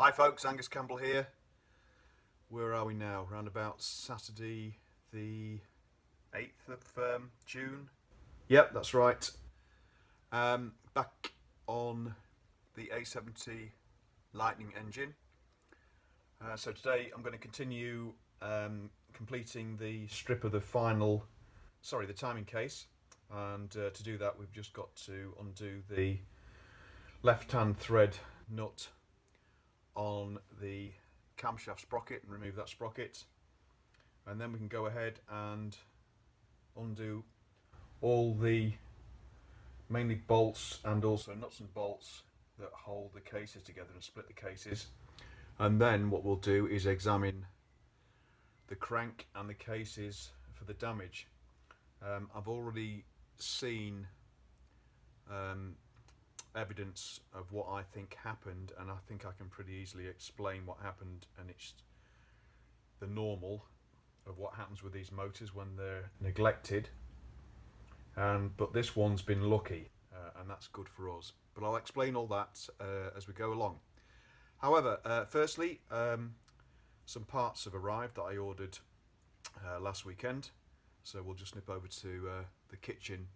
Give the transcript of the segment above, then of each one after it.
Hi folks, Angus Campbell here. Where are we now? Around about Saturday the 8th of June. Yep, that's right. Back on the A70 Lightning engine. So today I'm going to continue completing the strip of the the timing case. And to do that we've just got to undo the left-hand thread nut on the camshaft sprocket and remove that sprocket, and then we can go ahead and undo all the mainly bolts and also nuts and bolts that hold the cases together and split the cases. And then what we'll do is examine the crank and the cases for the damage. I've already seen evidence of what I think happened, and I think I can pretty easily explain what happened, and it's the normal of what happens with these motors when they're neglected. But this one's been lucky, and that's good for us. But I'll explain all that as we go along. However, firstly, some parts have arrived that I ordered last weekend, so we'll just nip over to the kitchen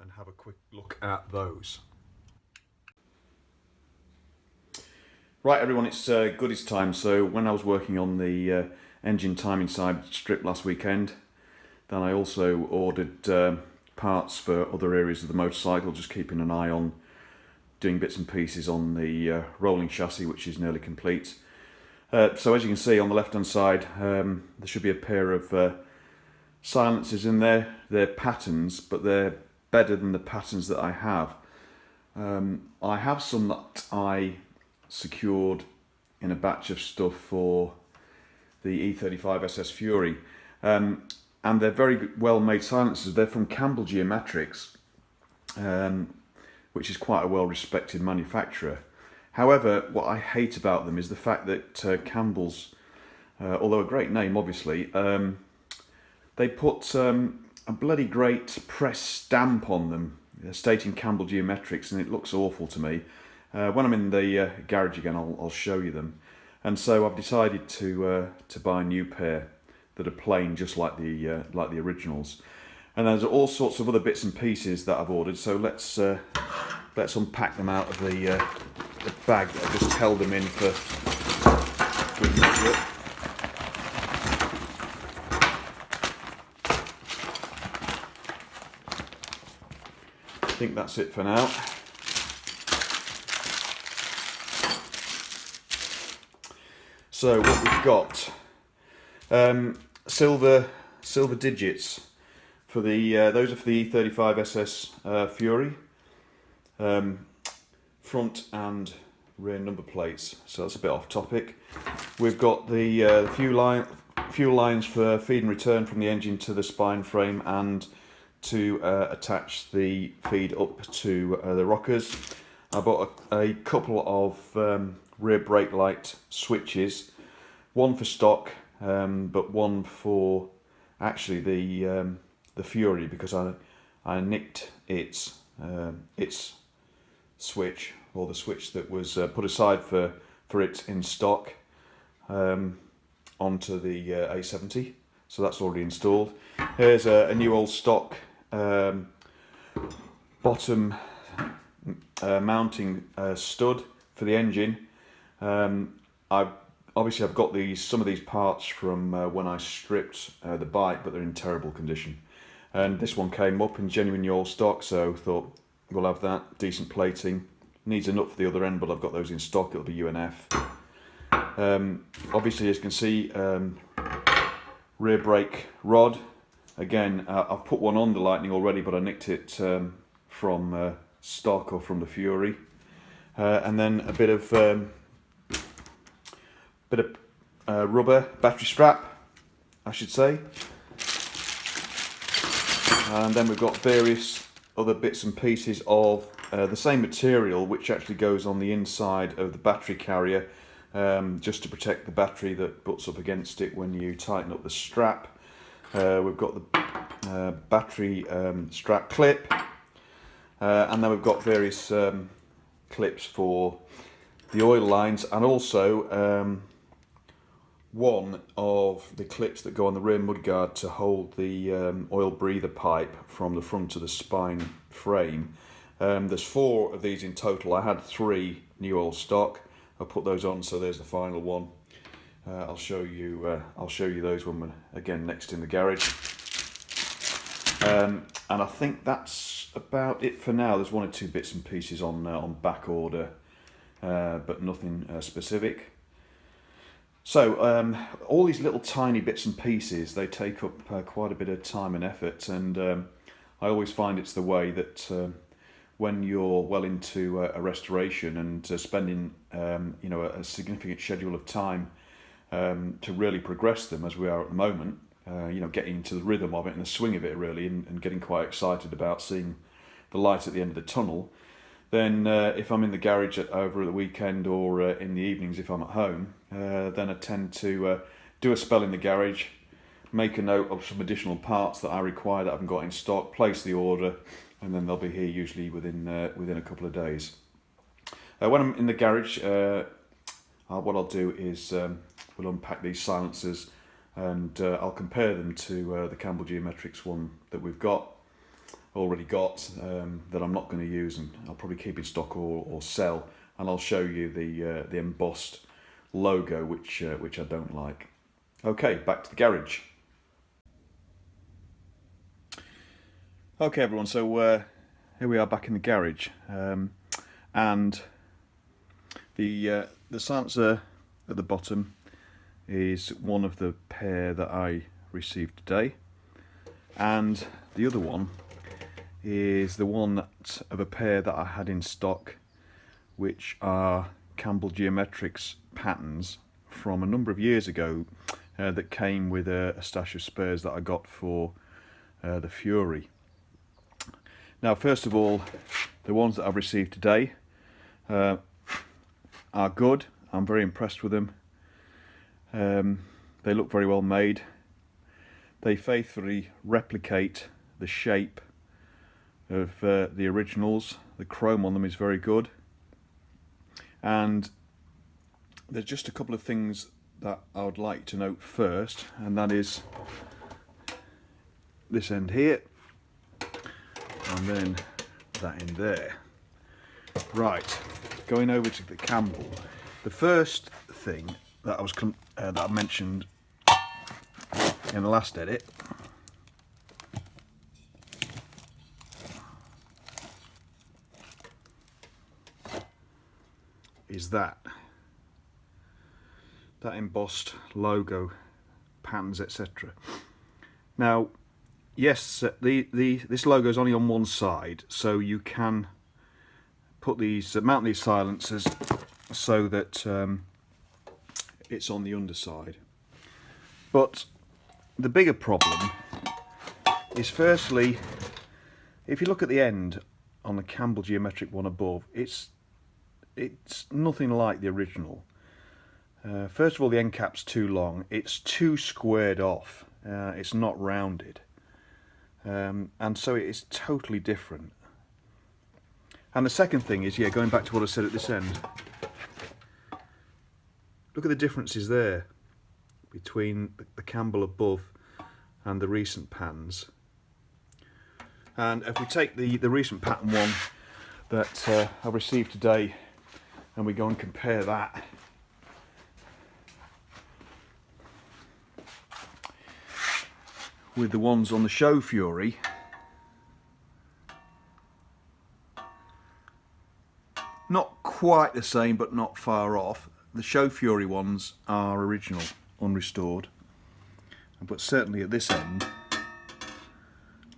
and have a quick look at those. Right everyone, it's goodies time. So when I was working on the engine timing side strip last weekend, then I also ordered parts for other areas of the motorcycle, just keeping an eye on doing bits and pieces on the rolling chassis, which is nearly complete. So as you can see on the left hand side, there should be a pair of silencers in there. They're patterns, but they're better than the patterns that I have. I have some that I secured in a batch of stuff for the E35 SS Fury, and they're very well made silencers. They're from Campbell Geometrics, which is quite a well respected manufacturer. However, what I hate about them is the fact that Campbell's, although a great name obviously, they put a bloody great press stamp on them stating Campbell Geometrics, and it looks awful to me. When I'm in the garage again, I'll show you them. And so I've decided to buy a new pair that are plain, just like the originals. And there's all sorts of other bits and pieces that I've ordered. So let's unpack them out of the bag that I just held them in for good measure. I think that's it for now. So what we've got, silver digits for the those are for the E35 SS Fury, front and rear number plates. So that's a bit off topic. We've got the fuel lines for feed and return from the engine to the spine frame, and to attach the feed up to the rockers. I bought a couple of rear brake light switches, one for stock, but one for actually the Fury, because I nicked its switch, or the switch that was put aside for it in stock, onto the A70. So that's already installed. Here's a new old stock bottom mounting stud for the engine. I've got some of these parts from when I stripped the bike, but they're in terrible condition. And this one came up in genuine old stock, so thought we'll have that. Decent plating. Needs a nut for the other end, but I've got those in stock. It'll be UNF. Obviously, as you can see, rear brake rod. Again, I've put one on the Lightning already, but I nicked it from stock or from the Fury. And then a bit of rubber battery strap, I should say. And then we've got various other bits and pieces of the same material, which actually goes on the inside of the battery carrier, just to protect the battery that butts up against it when you tighten up the strap. We've got the battery strap clip, and then we've got various clips for the oil lines, and also one of the clips that go on the rear mudguard to hold the oil breather pipe from the front of the spine frame. There's 4 of these in total. I had 3 new oil stock. I put those on, so there's the final one. I'll show you those when we're again next in the garage. And I think that's about it for now. There's 1 or 2 bits and pieces on back order, but nothing specific. So all these little tiny bits and pieces, they take up quite a bit of time and effort, and I always find it's the way that when you're well into a restoration and spending a significant schedule of time to really progress them, as we are at the moment, getting into the rhythm of it and the swing of it really, and getting quite excited about seeing the light at the end of the tunnel, then if I'm in the garage over the weekend or in the evenings if I'm at home, then I tend to do a spell in the garage, make a note of some additional parts that I require that I haven't got in stock, place the order, and then they'll be here usually within a couple of days. When I'm in the garage, what I'll do is we'll unpack these silencers, and I'll compare them to the Campbell Geometrics one that we've already got, that I'm not going to use, and I'll probably keep in stock or sell, and I'll show you the embossed logo, which I don't like. Okay, back to the garage. Okay everyone, so here we are back in the garage, and the silencer at the bottom is one of the pair that I received today, and the other one is the one of a pair that I had in stock, which are Campbell Geometrics patterns from a number of years ago, that came with a stash of spares that I got for the Fury. Now, first of all, the ones that I've received today are good. I'm very impressed with them. They look very well made. They faithfully replicate the shape of the originals. The chrome on them is very good, and there's just a couple of things that I would like to note first, and that is this end here and then that in there. Right, going over to the Campbell, the first thing that I mentioned in the last edit is that embossed logo, patterns, etc. Now, yes, this logo is only on one side, so you can put these mount these silencers so that it's on the underside. But the bigger problem is, firstly, if you look at the end on the Campbell Geometric one above, it's nothing like the original. First of all, the end cap's too long. It's too squared off. It's not rounded, and so it is totally different. And the second thing is, going back to what I said at this end, look at the differences there between the Campbell above and the recent patterns. And if we take the recent pattern one that I received today, and we go and compare that with the ones on the Show Fury, not quite the same but not far off. The Show Fury ones are original, unrestored, but certainly at this end,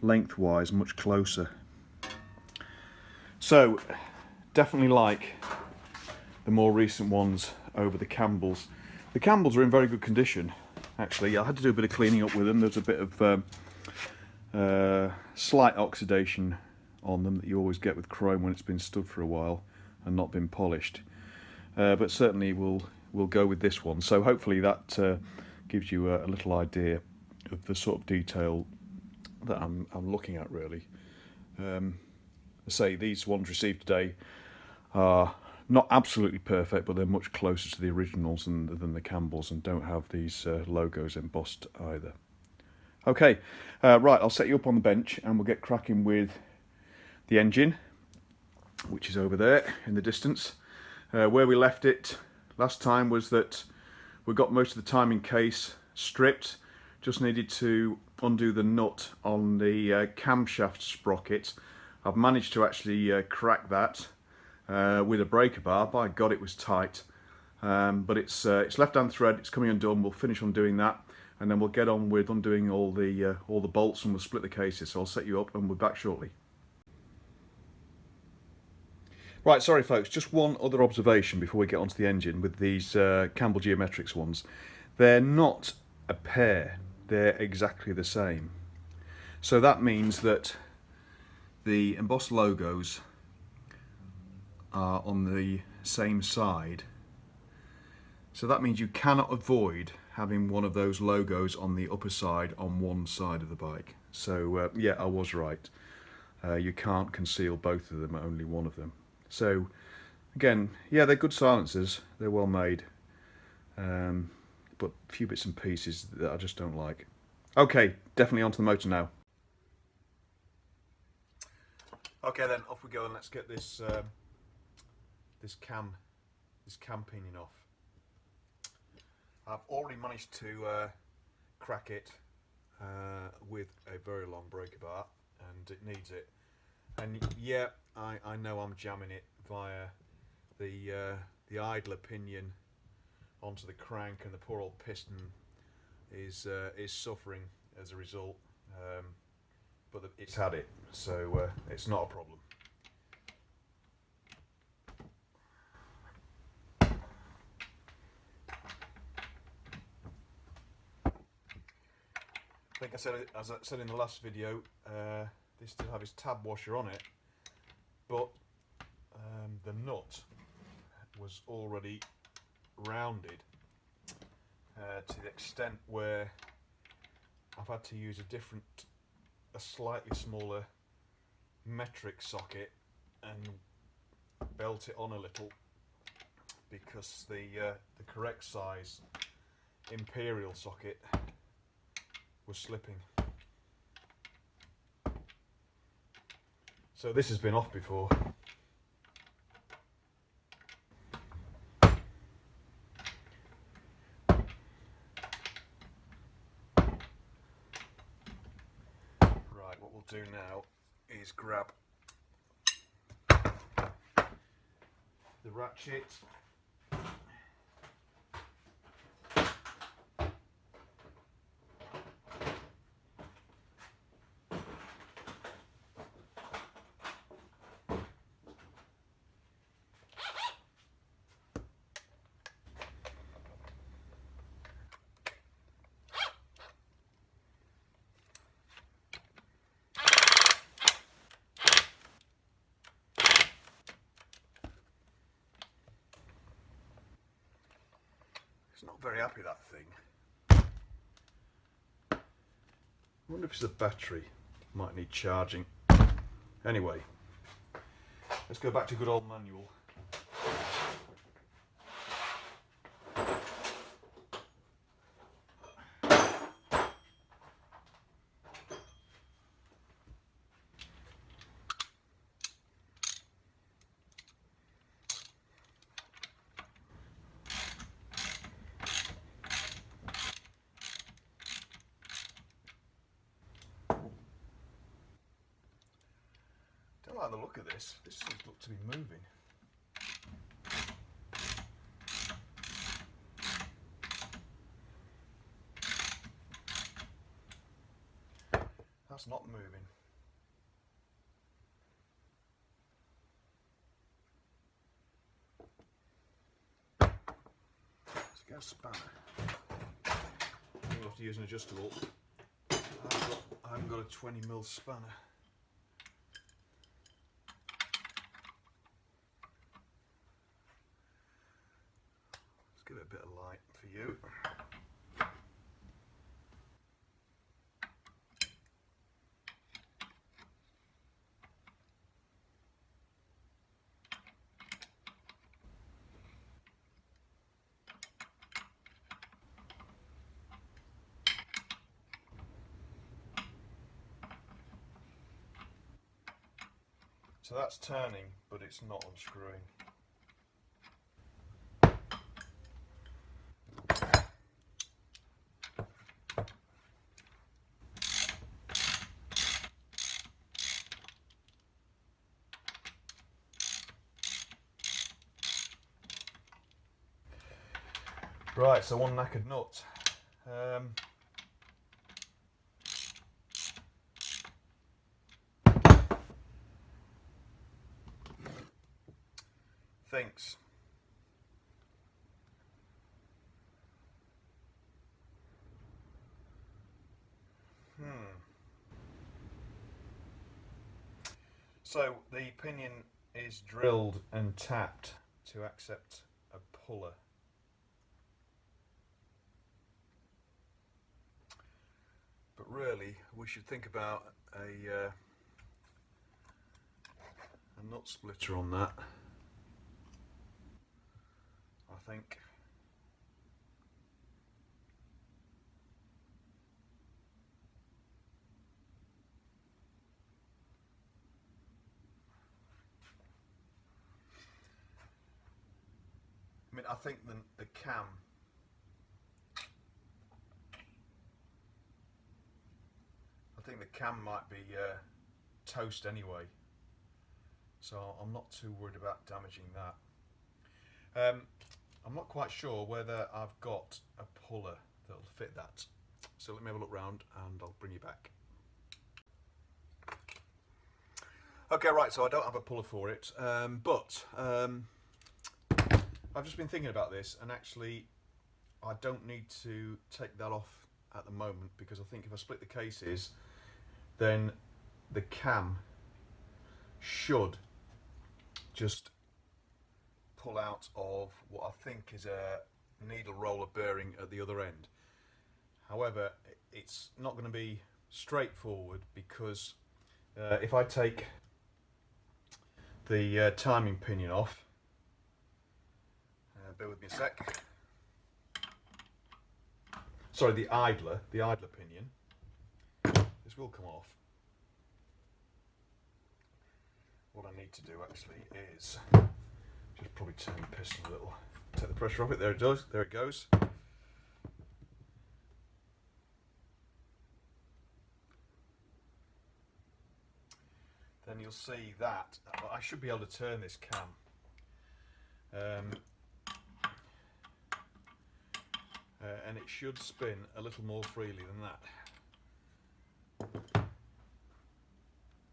lengthwise, much closer. So definitely like the more recent ones over the Campbells. The Campbells are in very good condition, actually. I had to do a bit of cleaning up with them. There's a bit of slight oxidation on them that you always get with chrome when it's been stood for a while and not been polished, but certainly we'll go with this one. So hopefully that gives you a little idea of the sort of detail that I'm looking at, really. I say these ones received today are not absolutely perfect, but they're much closer to the originals than the Campbells, and don't have these logos embossed either. Okay, right, I'll set you up on the bench and we'll get cracking with the engine, which is over there in the distance. Where we left it last time was that we got most of the timing case stripped, just needed to undo the nut on the camshaft sprocket. I've managed to actually crack that with a breaker bar. By God, it was tight. But it's left-hand thread, it's coming undone. We'll finish undoing that, and then we'll get on with undoing all the bolts, and we'll split the cases. So I'll set you up and we're back shortly. Right, sorry folks, just one other observation before we get onto the engine with these Campbell Geometrics ones. They're not a pair, they're exactly the same. So that means that the embossed logos are on the same side. So that means you cannot avoid having one of those logos on the upper side on one side of the bike. So yeah, I was right. You can't conceal both of them, only one of them. So again, yeah, they're good silencers, they're well made, but a few bits and pieces that I just don't like. Okay, definitely onto the motor now. Okay then, off we go, and let's get this this cam pinion off. I've already managed to crack it with a very long breaker bar, and it needs it. And yeah, I know I'm jamming it via the idler pinion onto the crank, and the poor old piston is suffering as a result. But it's had it, so it's not a problem. I think I said, as I said in the last video, this did have his tab washer on it, but the nut was already rounded to the extent where I've had to use a slightly smaller metric socket and belt it on a little, because the correct size imperial socket was slipping. So this has been off before. Right, what we'll do now is grab the ratchet, not very happy, that thing. I wonder if it's the battery. Might need charging. Anyway, let's go back to good old manual. I like the look of this. This doesn't look to be moving. That's not moving. Let's get a spanner. We'll have to use an adjustable. I haven't got a 20mm spanner. Give it a bit of light for you. So that's turning, but it's not unscrewing. Right, so one knackered nut. Thinks. So the pinion is drilled and tapped to accept a puller. But really, we should think about a nut splitter on that, I think. I mean, I think the cam might be toast anyway, so I'm not too worried about damaging that. I'm not quite sure whether I've got a puller that'll fit that, so let me have a look round and I'll bring you back. Okay, right, so I don't have a puller for it, but I've just been thinking about this, and actually I don't need to take that off at the moment, because I think if I split the cases, then the cam should just pull out of what I think is a needle roller bearing at the other end. However, it's not going to be straightforward, because if I take the timing pinion off, bear with me a sec. Sorry, the idler pinion. This will come off. What I need to do actually is just probably turn the piston a little. Take the pressure off it. There it does. There it goes. Then you'll see that I should be able to turn this cam. And it should spin a little more freely than that.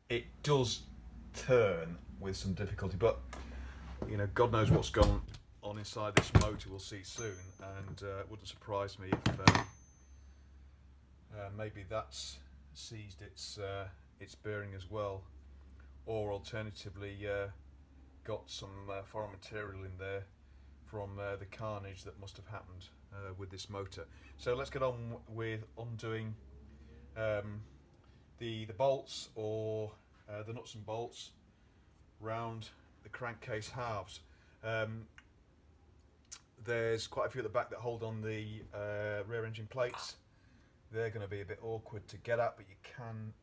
It does turn with some difficulty, but you know, God knows what's gone on inside this motor. We'll see soon, and it wouldn't surprise me if maybe that's seized its bearing as well, or alternatively got some foreign material in there from the carnage that must have happened with this motor. So let's get on with undoing the bolts, or the nuts and bolts round the crankcase halves. There's quite a few at the back that hold on the rear engine plates. They're going to be a bit awkward to get at, but you can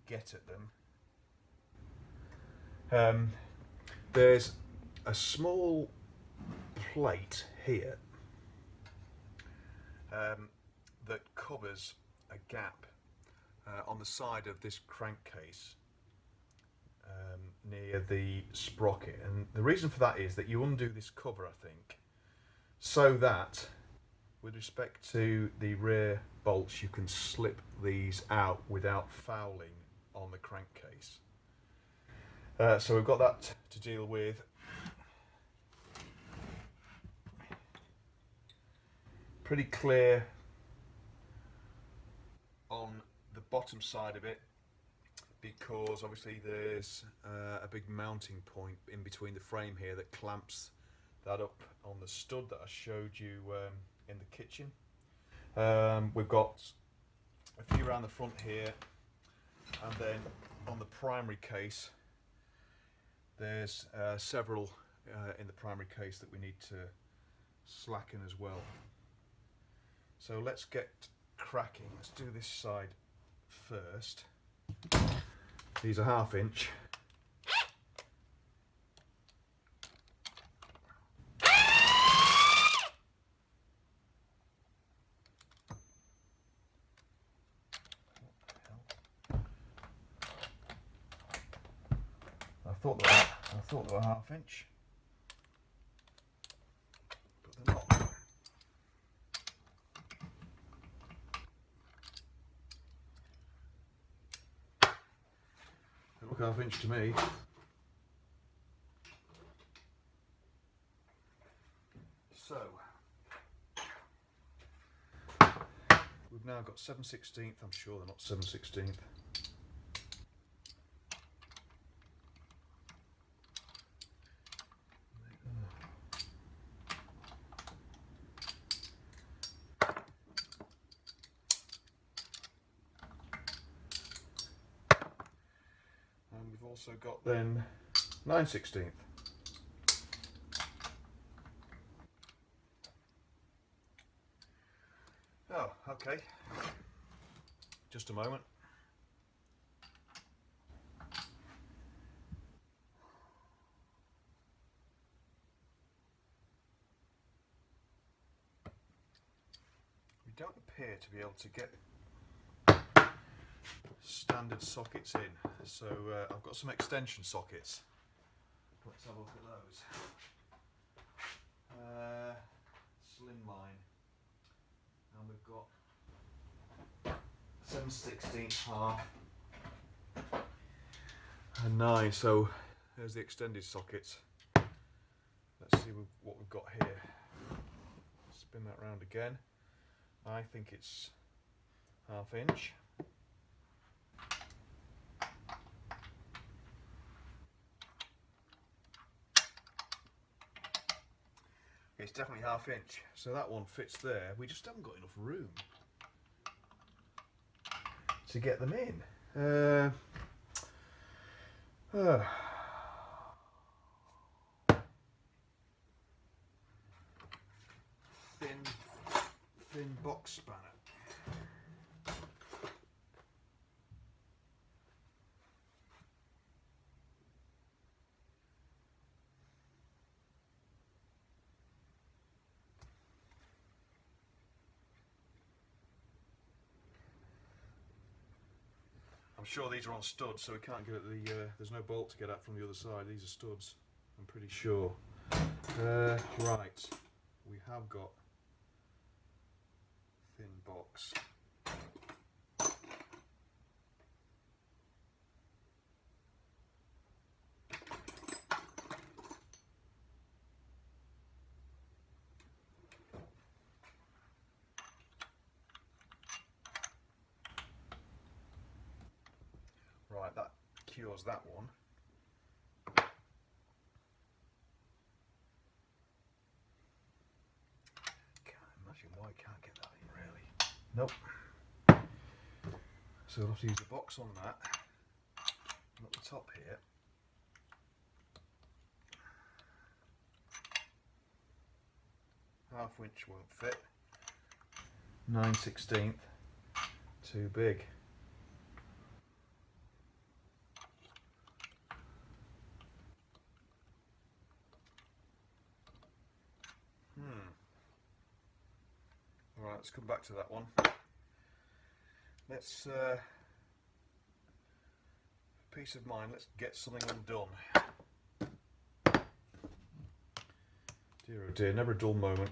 get at them. There's a small plate here that covers a gap on the side of this crankcase near the sprocket, and the reason for that is that you undo this cover, I think, so that with respect to the rear bolts you can slip these out without fouling on the crankcase. So we've got that to deal with. Pretty clear on the bottom side of it, because obviously there's a big mounting point in between the frame here that clamps that up on the stud that I showed you in the kitchen. We've got a few around the front here, and then on the primary case there's several in the primary case that we need to slacken as well. So let's get cracking. Let's do this side first. These are 1/2 inch. thought they were 1/2 inch, but they're not. They look 1/2 inch to me. So we've now got 7/16. I'm sure they're not 7/16. And we've also got then 9/16. Oh, okay. Just a moment. We don't appear to be able to get standard sockets in, so I've got some extension sockets. Let's have a look at those. Slimline, and we've got 7/16 half and 9. So there's the extended sockets. Let's see what we've got here. Spin that round again. I think it's 1/2 inch. It's definitely 1/2 inch, so that one fits there. We just haven't got enough room to get them in. Thin box spanner. I'm sure these are on studs, so we can't get at the. There's no bolt to get at from the other side. These are studs, I'm pretty sure. Right, we have got thin box. Right, that cures that one. Can't imagine why I can't get that in, really. Nope. So we'll have to use a box on that. And at the top here, half inch won't fit. 9/16, too big. Right, let's come back to that one. Let's, peace of mind, let's get something undone. Dear oh dear, never a dull moment.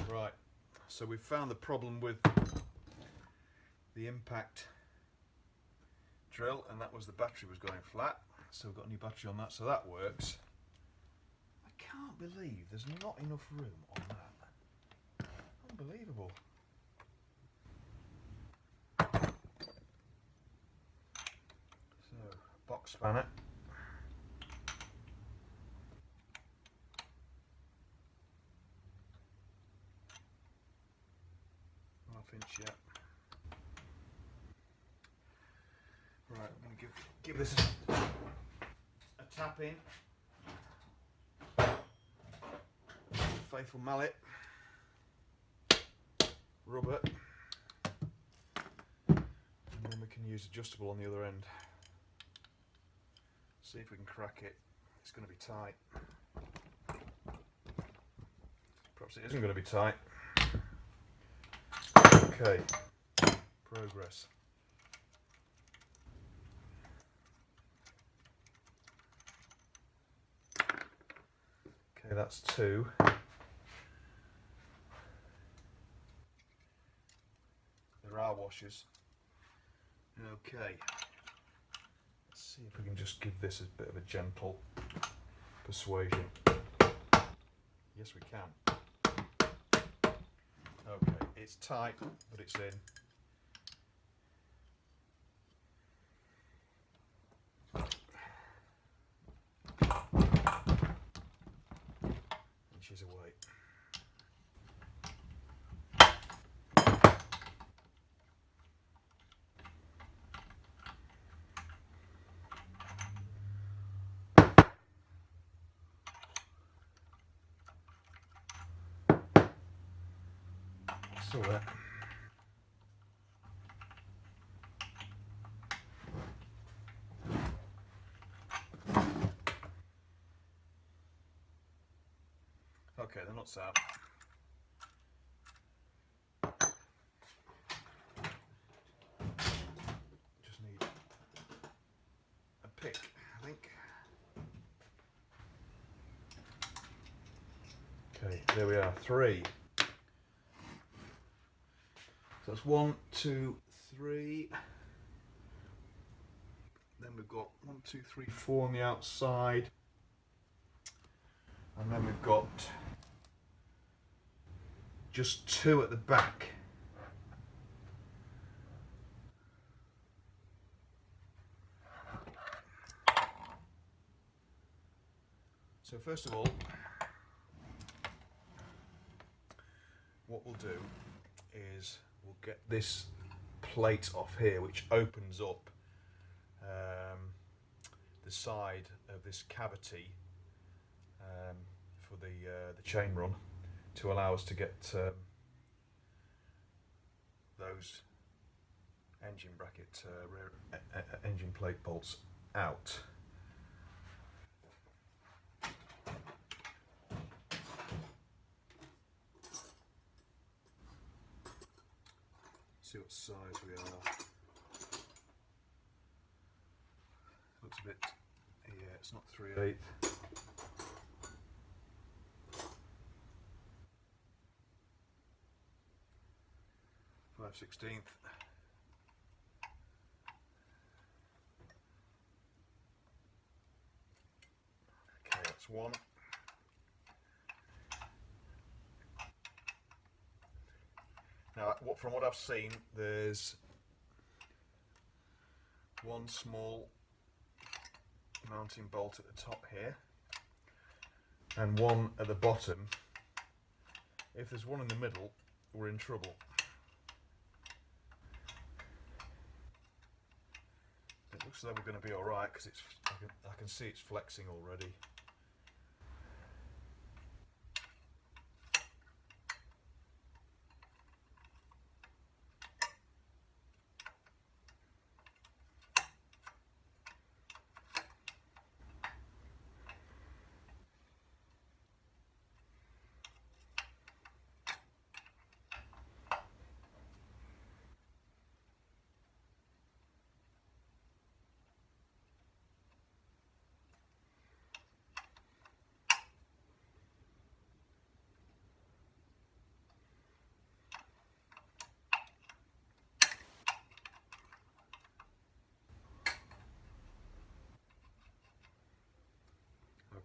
Right, so we've found the problem with the impact drill, and that was the battery was going flat. So we've got a new battery on that, so that works. I can't believe there's not enough room on that. Unbelievable. So, box spanner. Half inch yet. Right, I'm going to give this a tap in. Faithful mallet, rubber, and then we can use adjustable on the other end. See if we can crack it. It's going to be tight. Perhaps it isn't going to be tight. Okay, progress. Okay, that's 2. There are washers. Okay, let's see if we can just give this a bit of a gentle persuasion. Yes, we can. Okay, it's tight, but it's in. Inches away. Still there. Okay, the nut's out. Just need a pick, I think. Okay, there we are, 3. So that's 1, 2, 3. Then we've got 1, 2, 3, 4 on the outside. And then we've got just 2 at the back. So first of all, what we'll do is we'll get this plate off here, which opens up the side of this cavity for the chain run to allow us to get those engine bracket rear engine plate bolts out. See what size we are. Looks a bit, yeah, it's not 3/8. Five 16th. Okay, that's 1. Now, from what I've seen, there's 1 small mounting bolt at the top here, and 1 at the bottom. If there's 1 in the middle, we're in trouble. It looks as though we're going to be all right because I can see it's flexing already.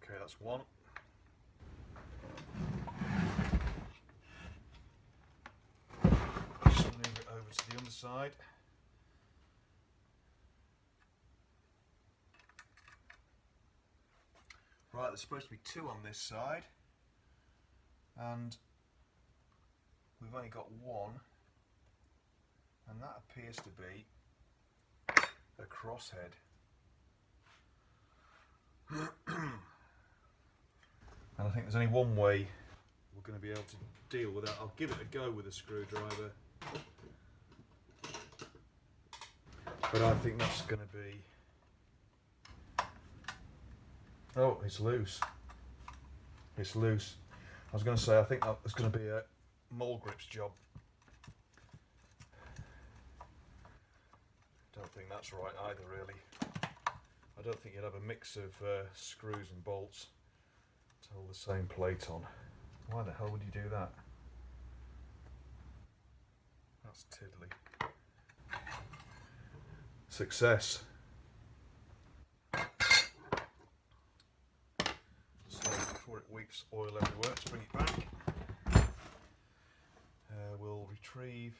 Okay, that's 1. Just move it over to the underside. Right, there's supposed to be 2 on this side, and we've only got 1, and that appears to be a crosshead. And I think there's only one way we're going to be able to deal with that. I'll give it a go with a screwdriver, but I think that's going to be... Oh, it's loose. It's loose. I was going to say, I think that's going to be a mole grips job. think that's right either, really. I don't think you'd have a mix of screws and bolts to hold the same plate on. Why the hell would you do that? That's tiddly. Success. So before it weeps oil everywhere, let's bring it back. We'll retrieve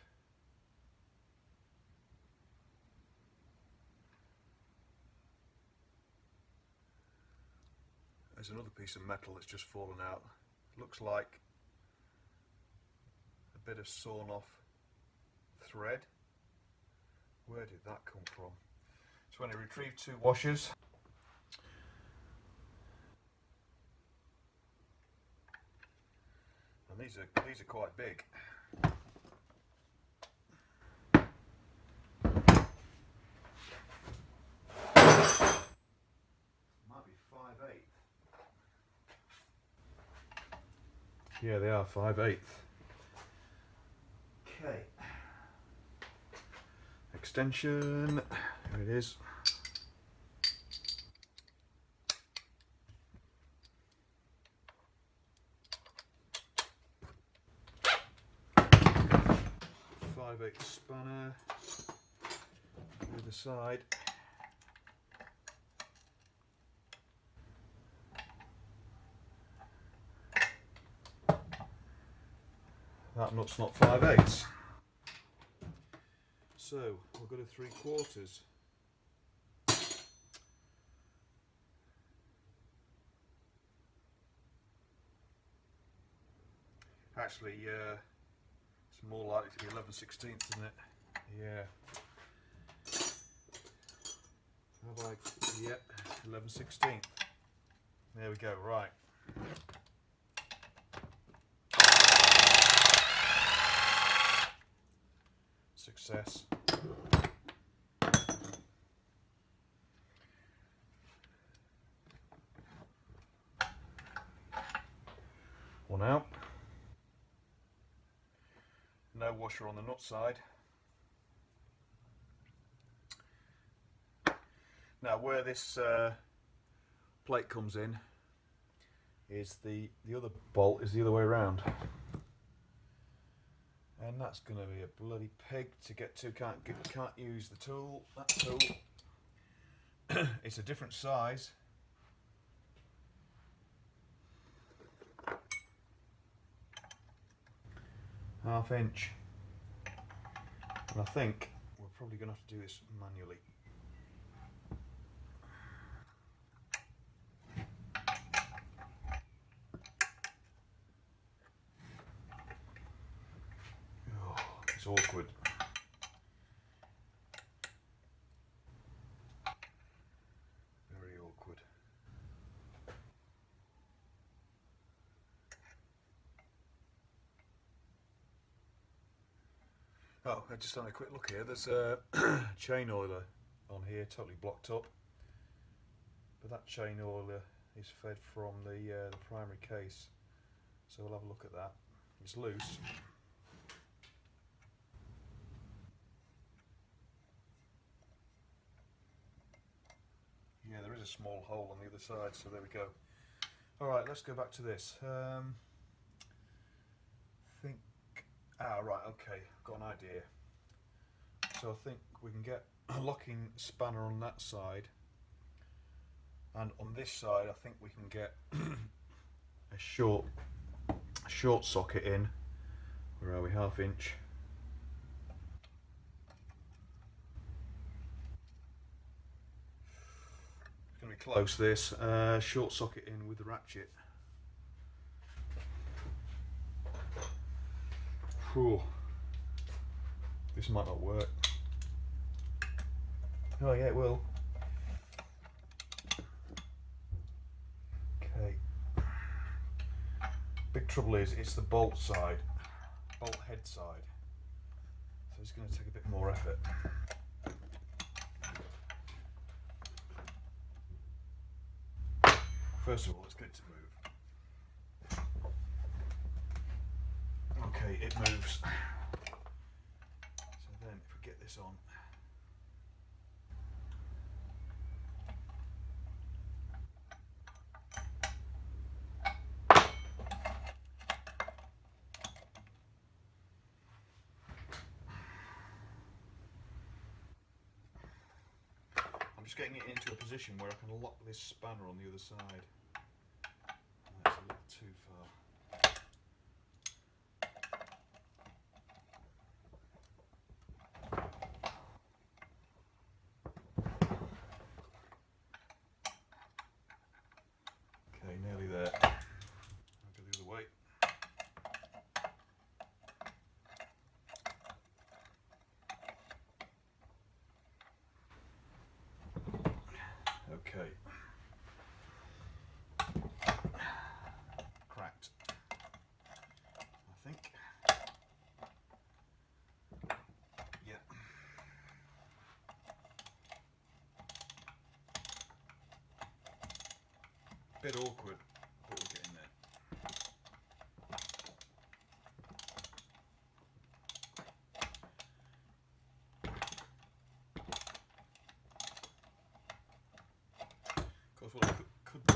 there's another piece of metal that's just fallen out. Looks like a bit of sawn off thread. Where did that come from? So when I retrieve two washers, and these are quite big. Might be 5/8. Yeah, they are 5/8. Okay. Extension. Here it is. Spanner to the side. That nut's not 5/8. So we'll go to 3/4. Actually, it's more likely to be 11/16, isn't it? Yeah. How about, yep, 11/16. There we go, right. Success. One out. No washer on the nut side. Now where this plate comes in is the other bolt is the other way around, and that's going to be a bloody pig to get to. Can't use the tool. That tool. It's a different size. ½ inch, and I think we're probably going to have to do this manually. Oh, it's awkward. Very awkward. Oh, I just had a quick look here. There's a chain oiler on here, totally blocked up. But that chain oiler is fed from the primary case, so we'll have a look at that. It's loose. Yeah, there is a small hole on the other side, so there we go. Alright, let's go back to this. Right, okay, I've got an idea. So I think we can get a locking spanner on that side, and on this side I think we can get a short socket in. Where are we? ½ inch. It's going to be close, this. Short socket in with the ratchet. Whew. This might not work. Oh yeah, it will. Okay. Big trouble is it's the bolt side, bolt head side. So it's going to take a bit more effort. First of all, let's get it to move. Okay, it moves. So then if we get this on, just getting it into a position where I can lock this spanner on the other side. That's a little too far. Okay, nearly there. I'll go the other way. Okay. Cracked, I think. Yeah. Bit awkward, but we're getting there. Of course, what I could do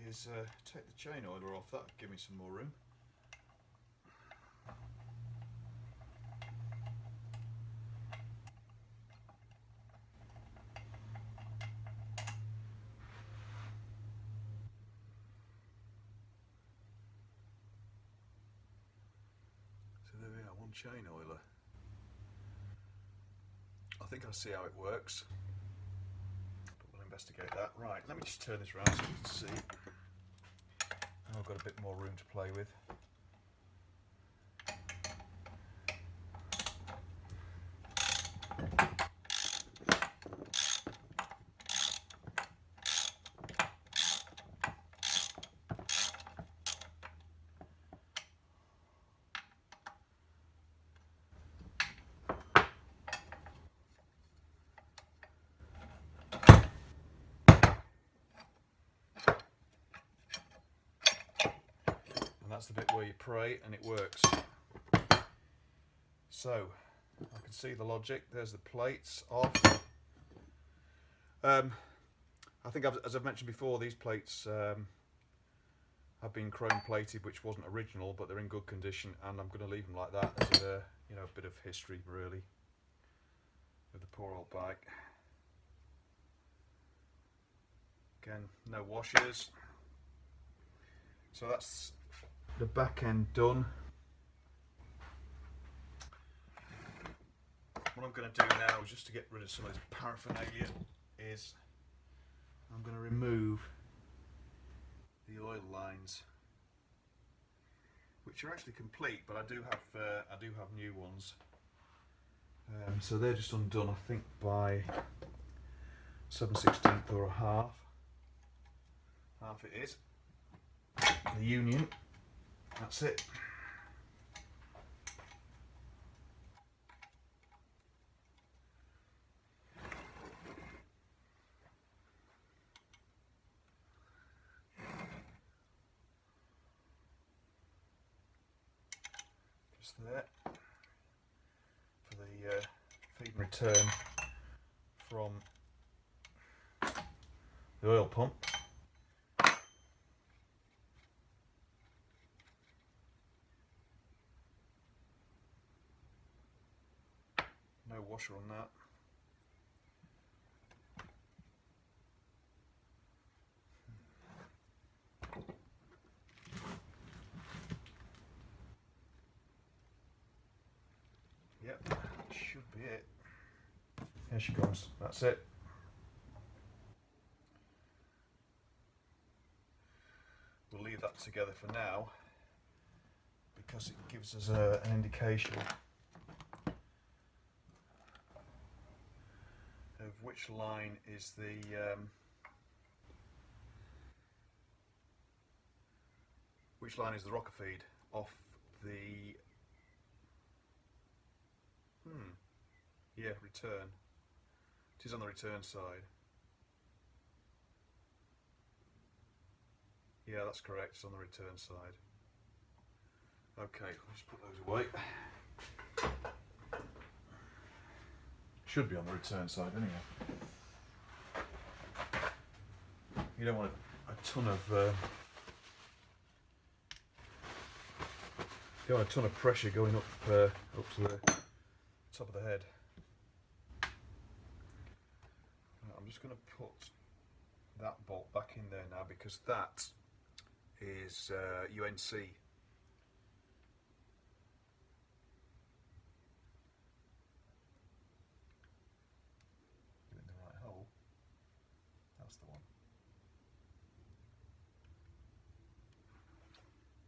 is take the chain oiler off. That would give me some more room. So there we are, one chain oiler. I think I see how it works, but we'll investigate that. Right, let me just turn this around so you can see. Now I've got a bit more room to play with. That's the bit where you pray and it works. So I can see the logic. There's the plates off. I think as I've mentioned before, these plates have been chrome plated, which wasn't original, but they're in good condition, and I'm going to leave them like that as a bit of history really with the poor old bike. Again, no washers. So that's the back end done. What I'm going to do now, just to get rid of some of this paraphernalia, is I'm going to remove the oil lines, which are actually complete, but I do have new ones. So they're just undone, I think, by 7/16 or a half. Half it is. The union. That's it. Just there for the feed and return from the oil pump. No washer on that. Yep, that should be it. Here she comes, that's it. We'll leave that together for now because it gives us an indication of which line is the rocker feed off the return. It is on the return side. Yeah, that's correct, it's on the return side. Okay, let's put those away. Should be on the return side anyway. You don't want a ton of pressure going up to the top of the head. I'm I'm just going to put that bolt back in there now, because that is UNC. Get in the right hole. That's the one.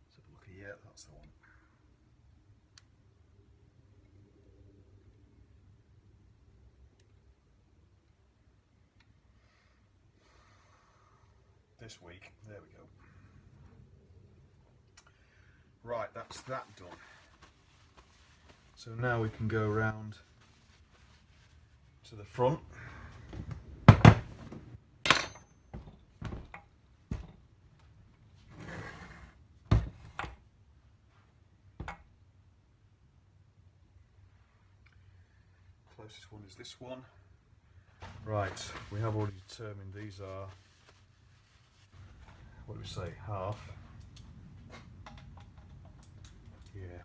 Let's have a look here. That's the one. This week. There we go. Right, that's that done. So now we can go around to the front. Closest one is this one. Right, we have already determined these are, what do we say, half. Yeah.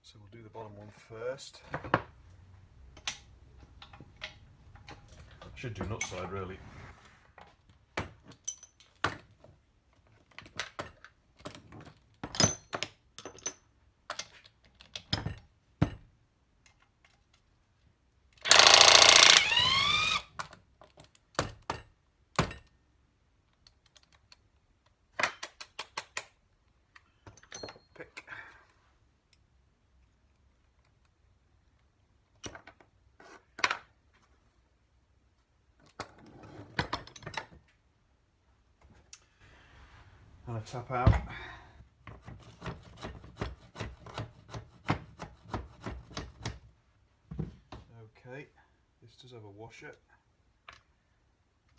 So we'll do the bottom one first. Should do nut side really. Pick. And a tap out. Okay, this does have a washer,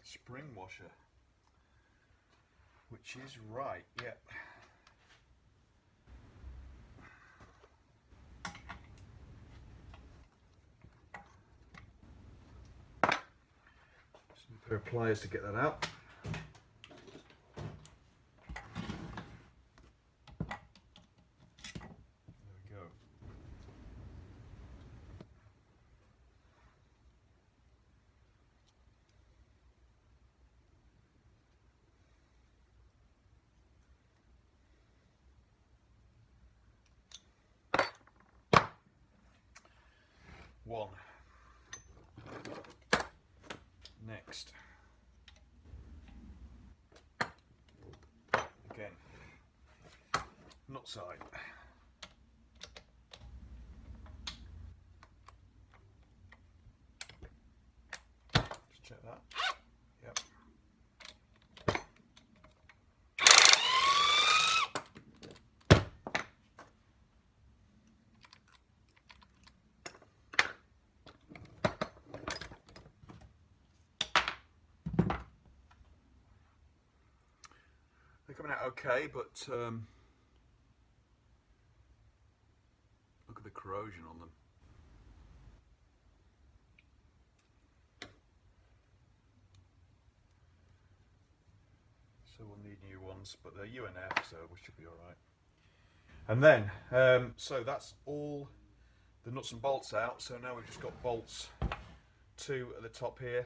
spring washer, which is right, yep. Just need a pair of pliers to get that out. One. Next. Again. Nut side. Just check that. Yep. They're coming out okay, but look at the corrosion on them. So we'll need new ones, but they're UNF, so we should be alright. And then, so that's all the nuts and bolts out, so now we've just got bolts, 2 at the top here.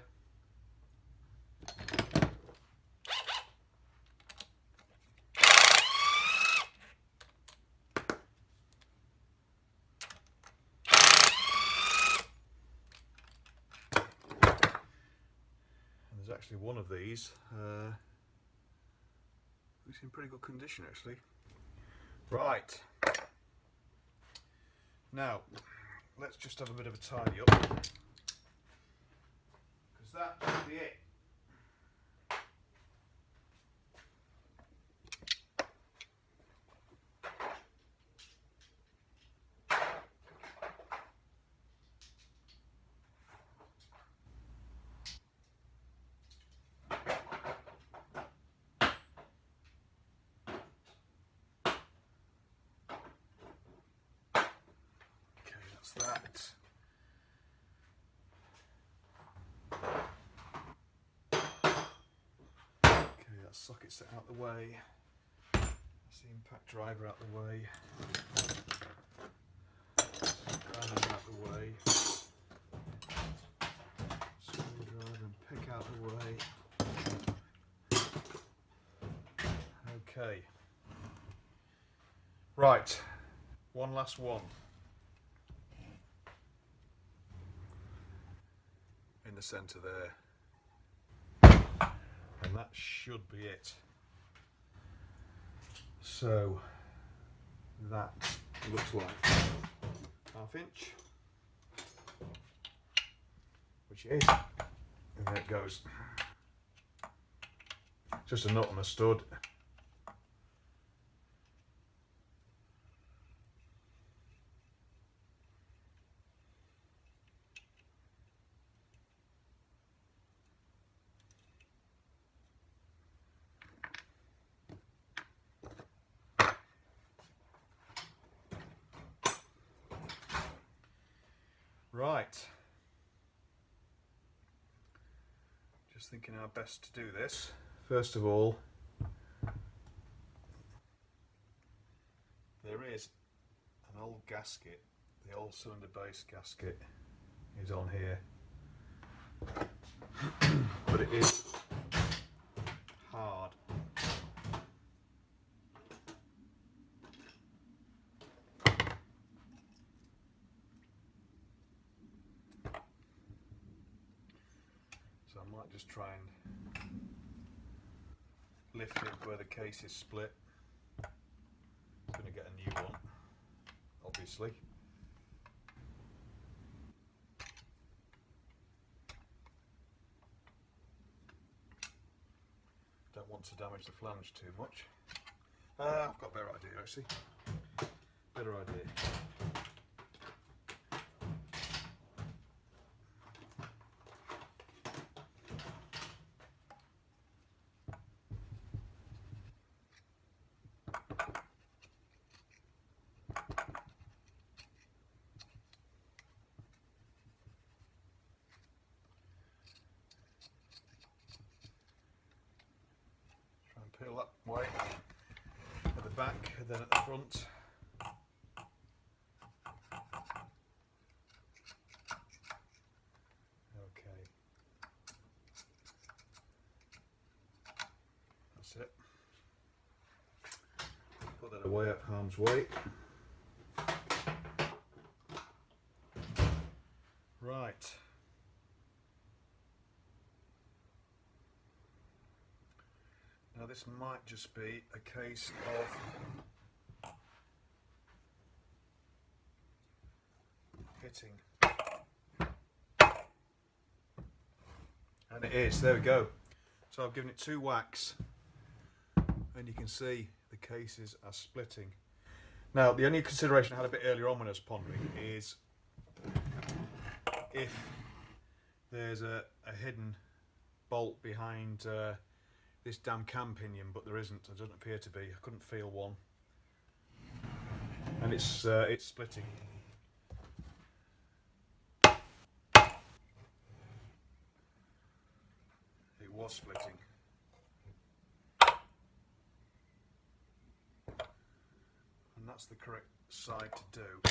There's actually one of these, it's in pretty good condition actually. Right, now let's just have a bit of a tidy up, because that should be it. That's that. Okay, that socket's set out the way. That's the impact driver out the way. Ground out the way. Screwdriver and pick out the way. Okay. Right. One last one. In the centre there. And that should be it. So that looks like 1/2 inch, which it is, and there it goes. Just a nut on a stud. Right, just thinking how best to do this. First of all, there is an old gasket, the old cylinder base gasket is on here, but it is hard. So I might just try and lift it where the case is split. I'm going to get a new one, obviously. Don't want to damage the flange too much. I've got a better idea actually. Better idea. Peel that way at the back and then at the front. Okay, that's it. Put that away at harm's way. Right. Now this might just be a case of hitting. And it is, there we go. So I've given it 2 whacks and you can see the cases are splitting. Now the only consideration I had a bit earlier on when I was pondering is if there's a hidden bolt behind this damn cam pinion, but there isn't. There doesn't appear to be. I couldn't feel one, and it's splitting. It was splitting, and that's the correct side to do.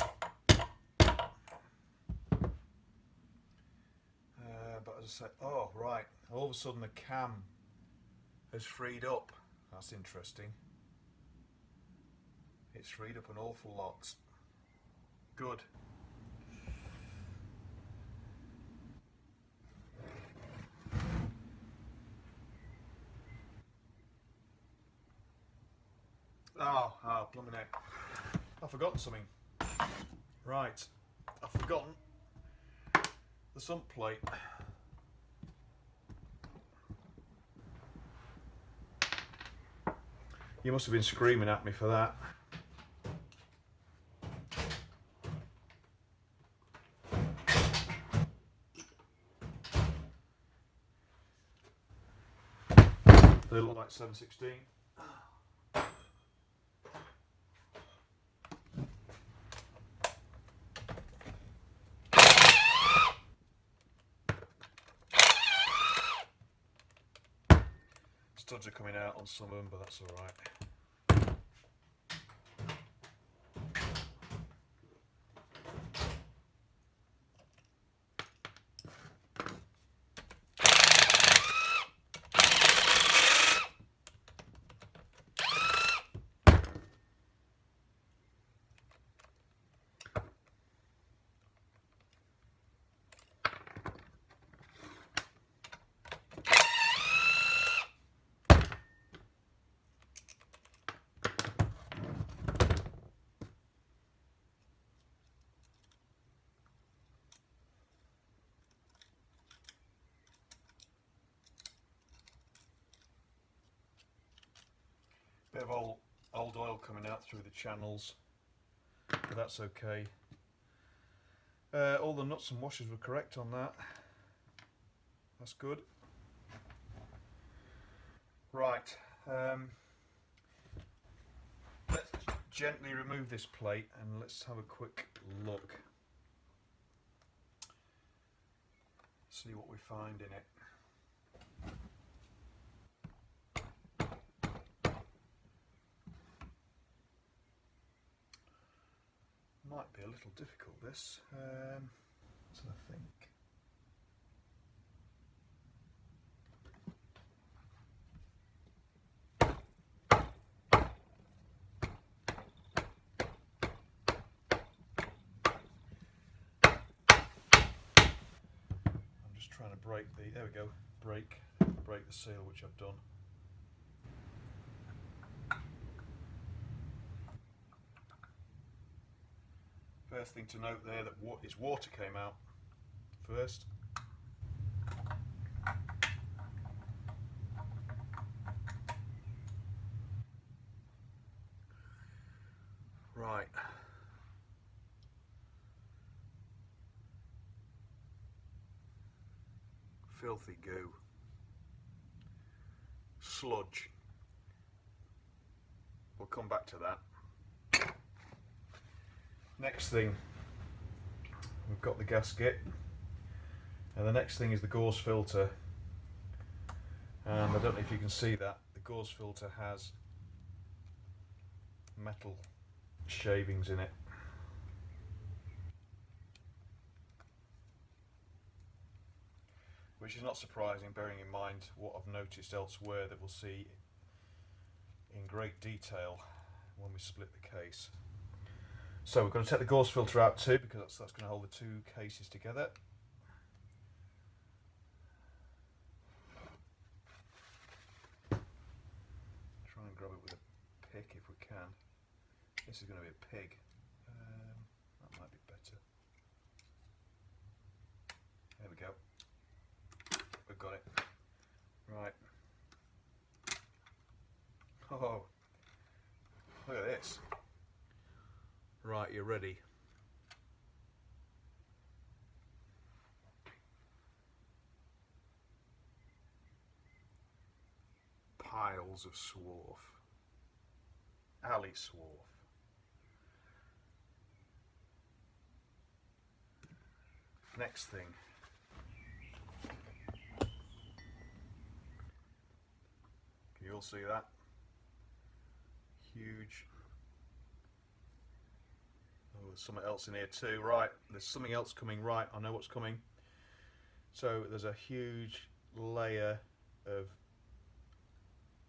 But as I say, oh right, all of a sudden the cam has freed up. That's interesting. It's freed up an awful lot. Good. Oh, blimey heck. I've forgotten something. Right, I've forgotten the sump plate. You must have been screaming at me for that. They look like 716. studs are coming out on some of them, but that's alright. Bit of old oil coming out through the channels, but that's okay. All the nuts and washers were correct on that. That's good. Right, let's gently remove this plate and let's have a quick look. See what we find in it. Might be a little difficult this, so I think. I'm just trying to break the, there we go, break the seal, which I've done. First thing to note there that water came out first. Right. Filthy goo. Sludge. We'll come back to that. Next thing, we've got the gasket, and the next thing is the gauze filter. And I don't know if you can see that, the gauze filter has metal shavings in it. Which is not surprising, bearing in mind what I've noticed elsewhere that we'll see in great detail when we split the case. So we're going to take the gauze filter out too, because that's going to hold the two cases together. Try and grab it with a pick if we can. This is going to be a pig. That might be better. There we go. We've got it. Right. Oh, look at this. Right, you're ready. Piles of swarf. Alley swarf. Next thing. Can you all see that? Huge. Oh, there's something else in here too. Right, there's something else coming. Right, I know what's coming. So there's a huge layer of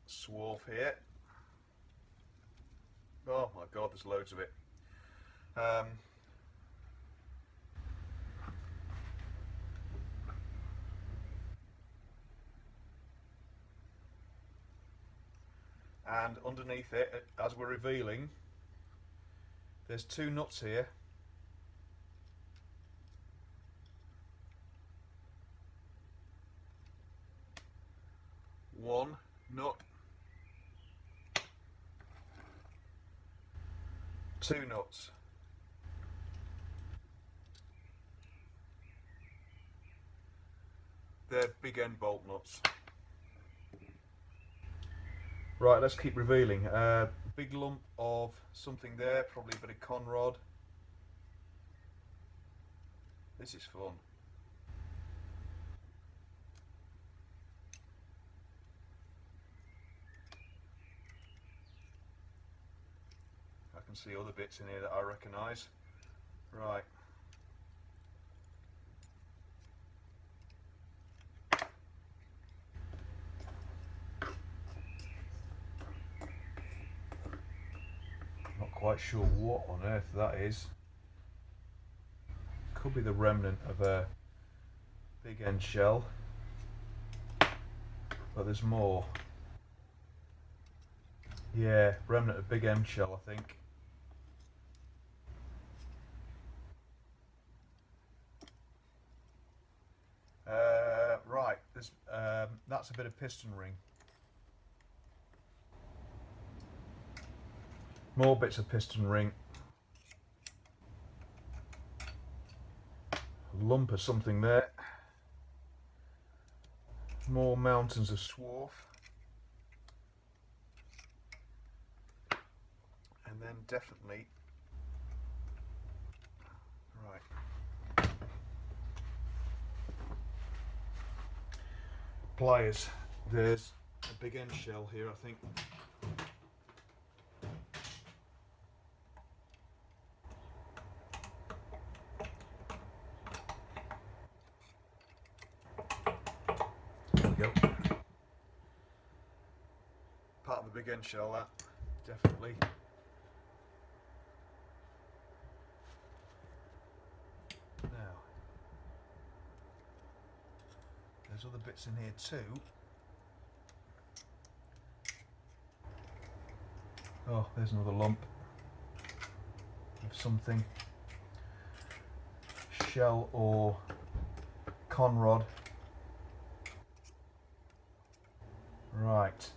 swarf here. Oh my god, there's loads of it. And underneath it, as we're revealing, there's two nuts here. One nut, two nuts. They're big end bolt nuts. Right, let's keep revealing. Big lump of something there, probably a bit of conrod. This is fun. can see other bits in here that I recognise. Right. Not quite sure what on earth that is. Could be the remnant of a big end shell, but there's more. Yeah, remnant of big end shell, I think. Right, that's a bit of piston ring. More bits of piston ring. A lump of something there. More mountains of swarf. And then definitely, right, pliers. There's a big end shell here, I think. There we go. Part of the big end shell, that, definitely. Now, there's other bits in here too. Oh, there's another lump of something. Shell or conrod. Right.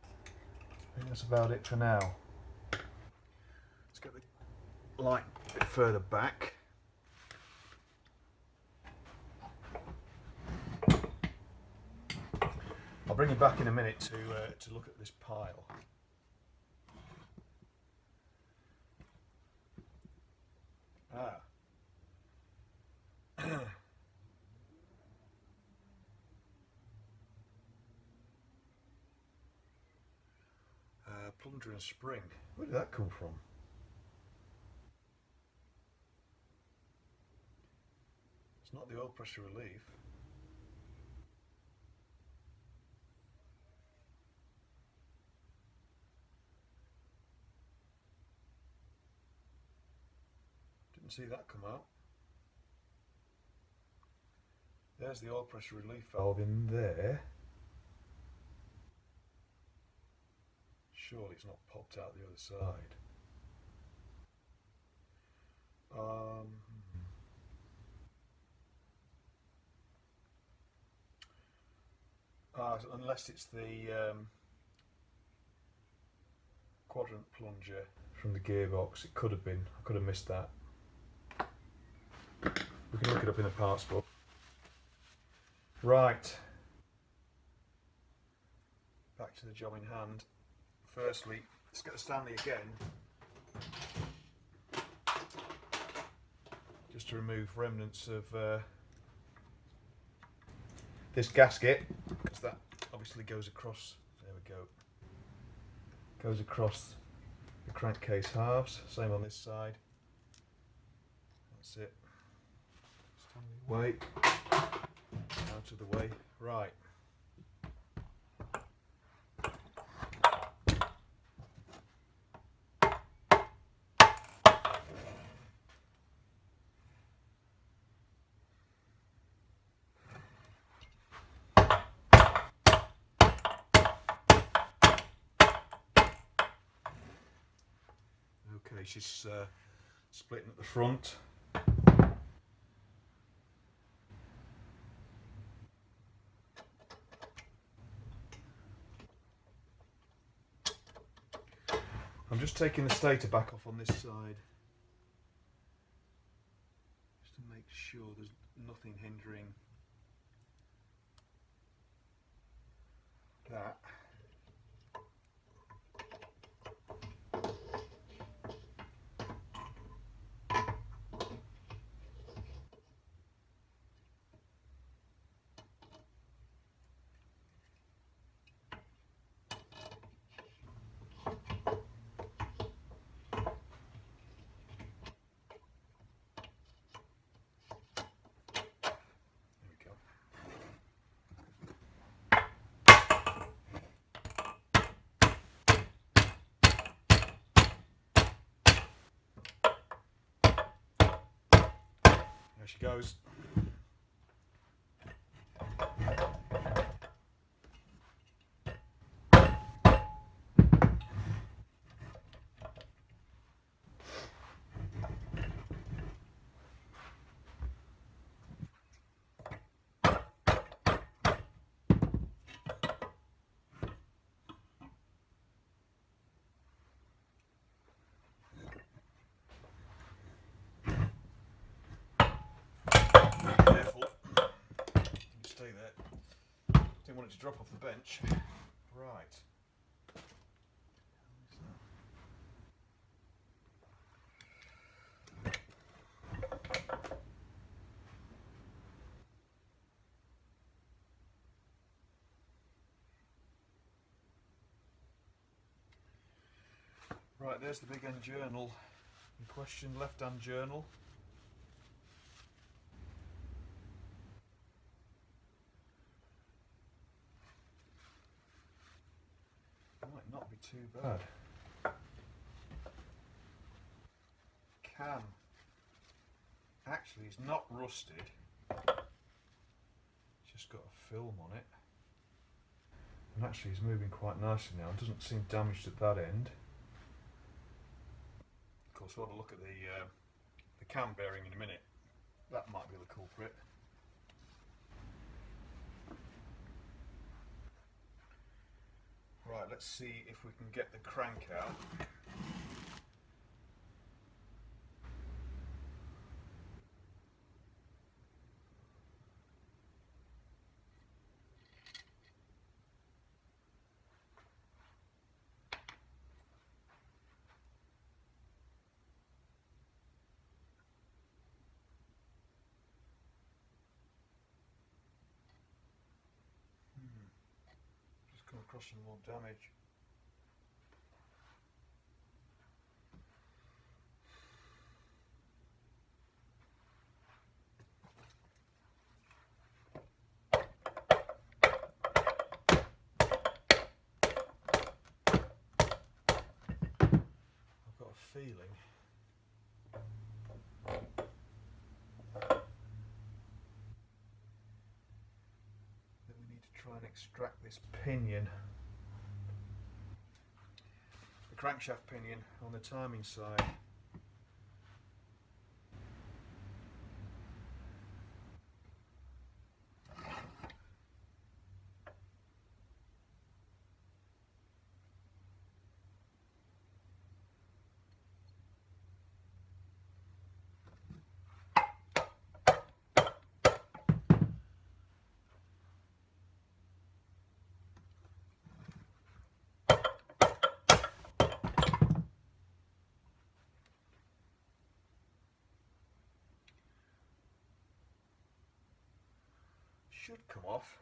I think that's about it for now. Let's get the light a bit further back. I'll bring you back in a minute to look at this pile. Plunger and spring. Where did that come from? It's not the oil pressure relief. Didn't see that come out. There's the oil pressure relief valve in there. Surely it's not popped out the other side. Unless it's the quadrant plunger from the gearbox. It could have been. I could have missed that. We can look it up in the parts book. Right. Back to the job in hand. Firstly, let's get the Stanley again, just to remove remnants of this gasket, because that obviously goes across, there we go, goes across the crankcase halves, same on this side. That's it. Stanley away, out of the way, right. Okay, she's splitting at the front. I'm just taking the stator back off on this side, just to make sure there's nothing hindering that. There she goes. Careful. Stay there. Didn't want it to drop off the bench. Right. Right, there's the big end journal in question, left-hand journal. Might not be too bad. Can actually, it's not rusted. Just got a film on it. And actually it's moving quite nicely now. It doesn't seem damaged at that end. Of course, we'll have a look at the cam bearing in a minute. That might be the culprit. Right, let's see if we can get the crank out. Just come across some more damage. I've got a feeling that we need to try and extract this pinion, the crankshaft pinion on the timing side. Should come off.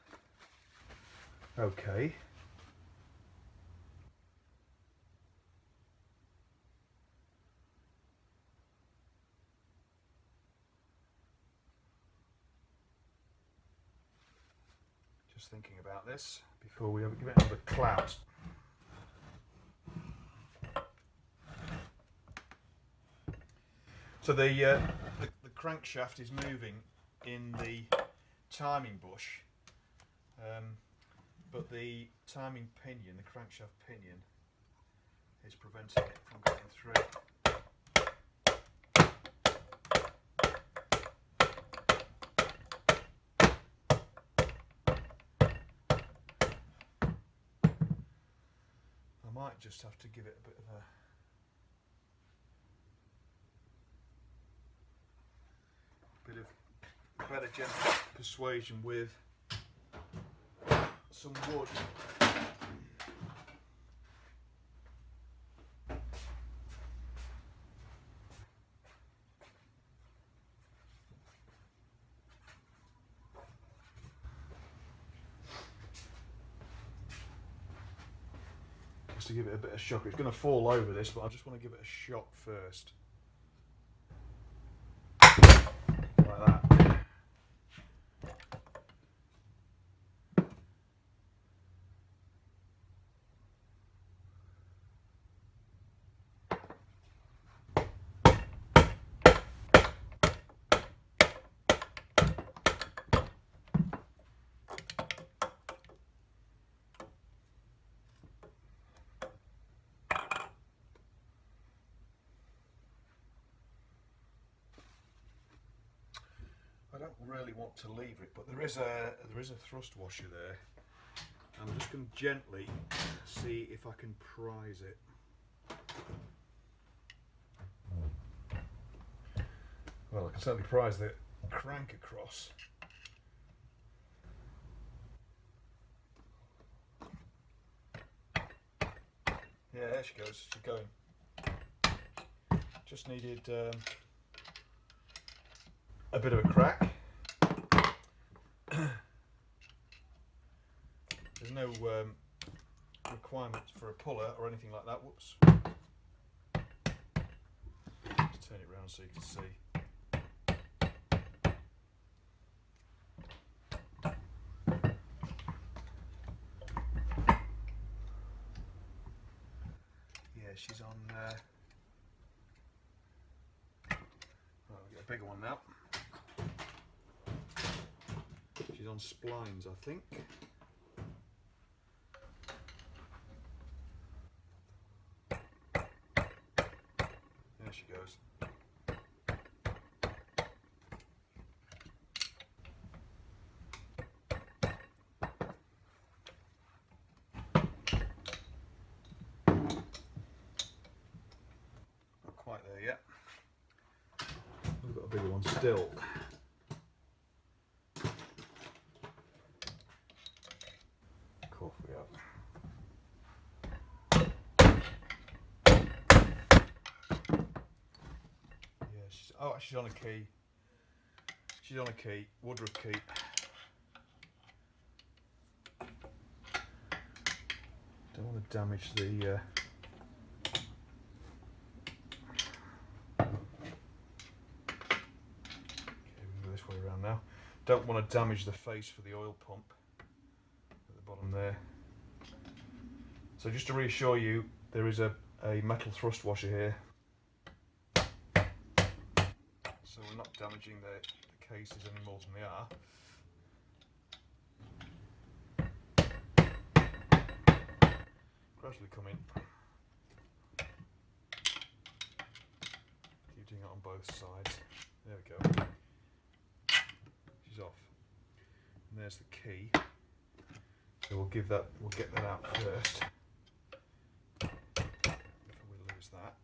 Okay. Just thinking about this before we give it another clout. So the crankshaft is moving in the timing bush, but the timing pinion, the crankshaft pinion, is preventing it from going through. I might just have to give it a bit of better gentle persuasion with some wood. Just to give it a bit of shock. It's going to fall over this, but I just want to give it a shock first. Like that. really want to lever it, but there is a thrust washer there. I'm just going to gently see if I can prise it. Well, I can certainly prise the crank across. Yeah, there she goes. She's going. Just needed a bit of a crack. There's no requirement for a puller or anything like that. Whoops. Just turn it around so you can see. Yeah, she's on. Well, I'll get a bigger one now. She's on splines, I think. There she goes. Not quite there yet. We've got a bigger one still. Cough we have. Yeah, she's on a key. She's on a key, Woodruff key. Don't want to damage the. Okay, we can go this way around now. Don't want to damage the face for the oil pump at the bottom there. So just to reassure you, there is a metal thrust washer here. So we're not damaging the cases any more than they are. Gradually come in. Keep doing it on both sides. There we go. She's off. And there's the key. So we'll get that out first. Before we lose that.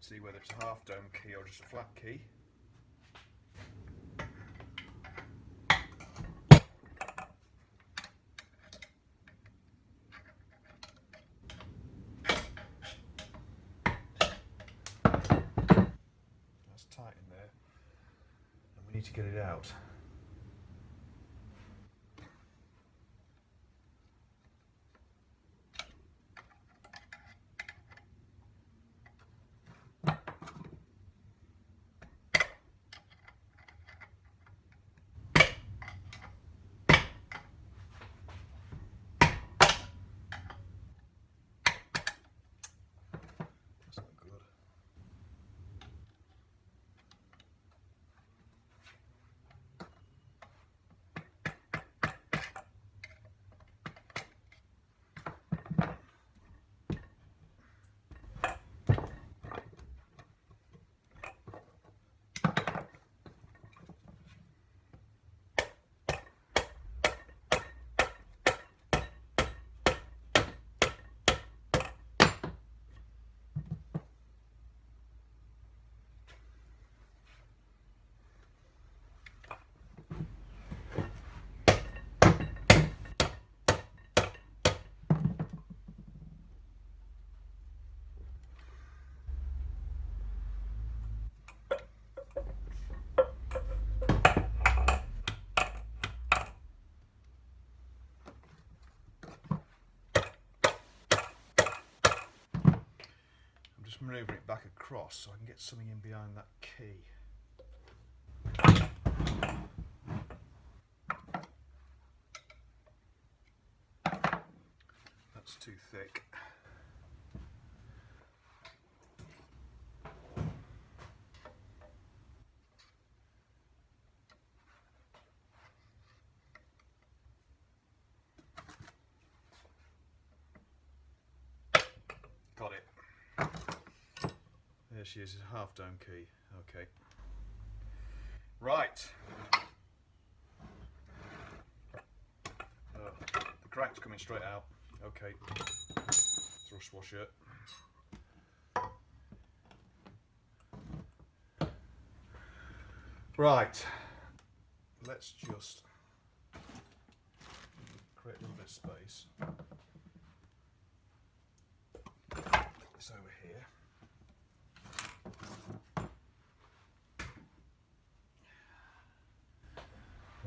See whether it's a half dome key or just a flat key. That's tight in there, and we need to get it out. Just manoeuvring it back across so I can get something in behind that key. That's too thick. Got it. There she is, a half dome key. Okay. Right. The crack's coming straight out. Okay. Thrust washer. Right. Let's just create a little bit of space. Put this over here.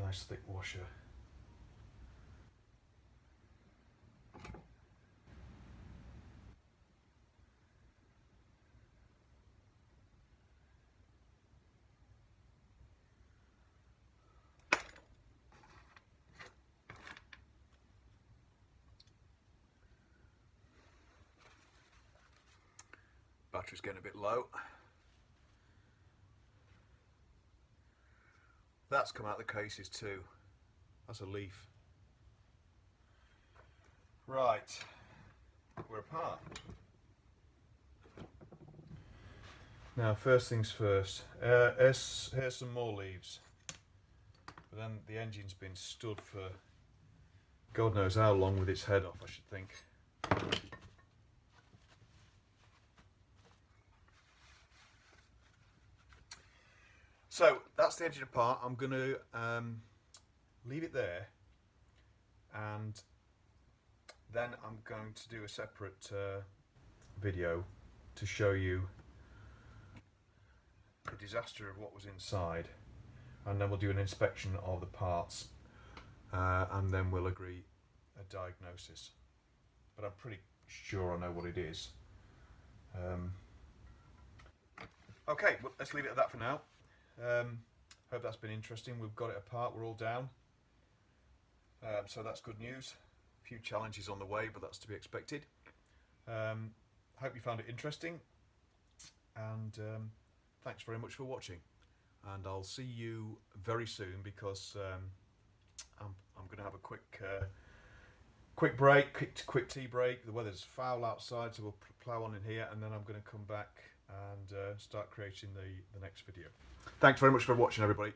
Nice thick washer. Battery's getting a bit low. That's come out of the cases too. That's a leaf. Right, we're apart. Now, first things first. Here's some more leaves. But then the engine's been stood for God knows how long with its head off, I should think. So that's the engine apart. I'm going to leave it there, and then I'm going to do a separate video to show you the disaster of what was inside, and then we'll do an inspection of the parts, and then we'll agree a diagnosis. But I'm pretty sure I know what it is. Okay, well, let's leave it at that for now. Hope that's been interesting. We've got it apart, we're all down, so that's good news. A few challenges on the way, but that's to be expected. Hope you found it interesting, and thanks very much for watching, and I'll see you very soon, because I'm going to have a quick break, quick tea break. The weather's foul outside, so we'll plough on in here, and then I'm going to come back and start creating the next video. Thanks very much for watching, everybody.